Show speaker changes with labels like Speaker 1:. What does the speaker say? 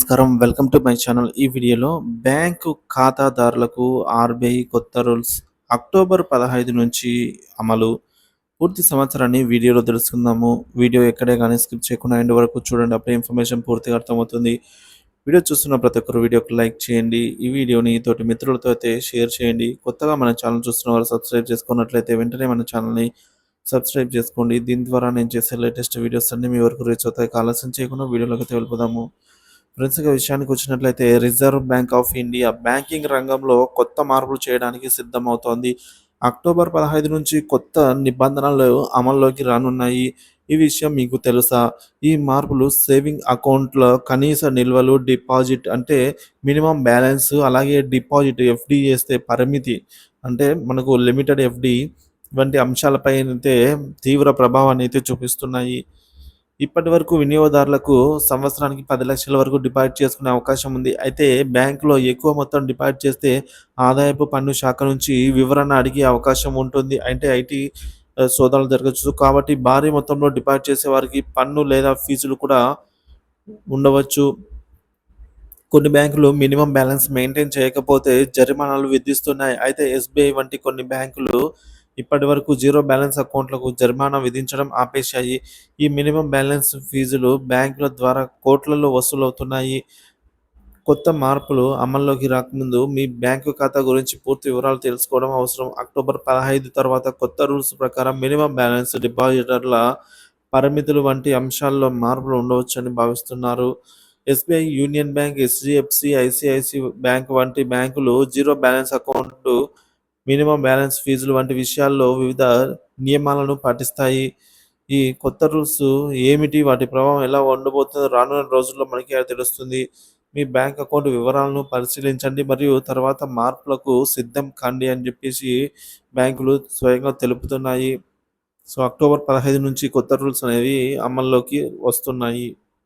Speaker 1: నమస్కారం. Welcome to my channel. ఈ వీడియోలో బ్యాంకు ఖాతాదారులకు ఆర్‌బీఐ కొత్త రూల్స్ అక్టోబర్ 15 నుంచి అమలు. పూర్తి సమాచారాన్ని వీడియోలో తెలుసుకుందాము. వీడియో ఎక్కడే గాని స్కిప్ చేయకుండా ఎండ్ వరకు చూడండి. అప్పుడే ఇన్ఫర్మేషన్ పూర్తిగా అర్థమవుతుంది. వీడియో చూస్తున్న ప్రతి ఒక్కరు వీడియోకి లైక్ చేయండి. ఈ వీడియోని తోటి మిత్రులతో అయితే షేర్ చేయండి. కొత్తగా మన ఛానల్ చూస్తున్న వారు సబ్స్క్రైబ్ చేసుకున్నట్లయితే వెంటనే మన ఛానల్‌ని సబ్స్క్రైబ్ చేసుకోండి. దీని ద్వారా నేను చేసే లేటెస్ట్ వీడియోస్ అన్నీ మీ వరకు రీచ్ అవుతాయి. ఆలస్యం చేయకుండా వీడియోలోకి అయితే వెళ్ళిపోదాము. ఫ్రెండ్స్ ఇక విషయానికి వచ్చినట్లయితే reserve bank of India banking రంగంలో కొత్త మార్పులు చేయడానికి సిద్ధమవుతోంది. అక్టోబర్ 15 నుంచి కొత్త నిబంధనలు అమల్లోకి రానున్నాయి. ఈ విషయం మీకు తెలుసా? ఈ మార్పులు సేవింగ్ అకౌంట్ల కనీస నిల్వలు, డిపాజిట్ అంటే మినిమం బ్యాలెన్స్, అలాగే డిపాజిట్ ఎఫ్‌డి చేస్తే పరిమితి అంటే మనకు లిమిటెడ్ ఎఫ్‌డి వంటి అంశాలపై అయితే తీవ్ర ప్రభావాన్ని అయితే చూపిస్తున్నాయి. ఇప్పటివరకు వినియోగదారులకు సంవత్సరానికి 10,00,000 వరకు డిపాజిట్ చేసుకునే అవకాశం ఉంది. అయితే బ్యాంకులో ఎక్కువ మొత్తం డిపాజిట్ చేస్తే ఆదాయపు పన్ను శాఖ నుంచి వివరణ అడిగే అవకాశం ఉంటుంది. అంటే ఐటీ సోదాలు జరగొచ్చు. కాబట్టి భారీ మొత్తంలో డిపాజిట్ చేసే వారికి పన్ను లేదా ఫీజులు కూడా ఉండవచ్చు. కొన్ని బ్యాంకులు మినిమమ్ బ్యాలెన్స్ మెయింటైన్ చేయకపోతే జరిమానాలు విధిస్తున్నాయి. అయితే ఎస్‌బీఐ వంటి కొన్ని బ్యాంకులు ఇప్పటివరకు జీరో బ్యాలెన్స్ అకౌంట్లకు జరిమానా విధించడం ఆపేశాయి. ఈ మినిమమ్ బ్యాలెన్స్ ఫీజులు బ్యాంకుల ద్వారా కోట్లలో వసూలవుతున్నాయి. కొత్త మార్పులు అమల్లోకి రాకముందు మీ బ్యాంకు ఖాతా గురించి పూర్తి వివరాలు తెలుసుకోవడం అవసరం. అక్టోబర్ 15 తర్వాత కొత్త రూల్స్ ప్రకారం మినిమమ్ బ్యాలెన్స్, డిపాజిటర్ల పరిమితులు వంటి అంశాల్లో మార్పులు ఉండవచ్చని భావిస్తున్నారు. SBI, union bank, HDFC, ICICI bank వంటి బ్యాంకులు zero balance account, minimum balance ఫీజులు వంటి విషయాల్లో వివిధ నియమాలను పాటిస్తాయి. ఈ కొత్త రూల్స్ ఏమిటి? వాటి ప్రభావం ఎలా ఉండబోతుందో రానున్న రోజుల్లో మనకి తెలుస్తుంది. మీ బ్యాంక్ అకౌంట్ వివరాలను పరిశీలించండి మరియు తర్వాత మార్పులకు సిద్ధం కండి అని చెప్పేసి బ్యాంకులు స్వయంగా తెలుపుతున్నాయి. సో, అక్టోబర్ 15 నుంచి కొత్త రూల్స్ అనేవి అమల్లోకి వస్తున్నాయి.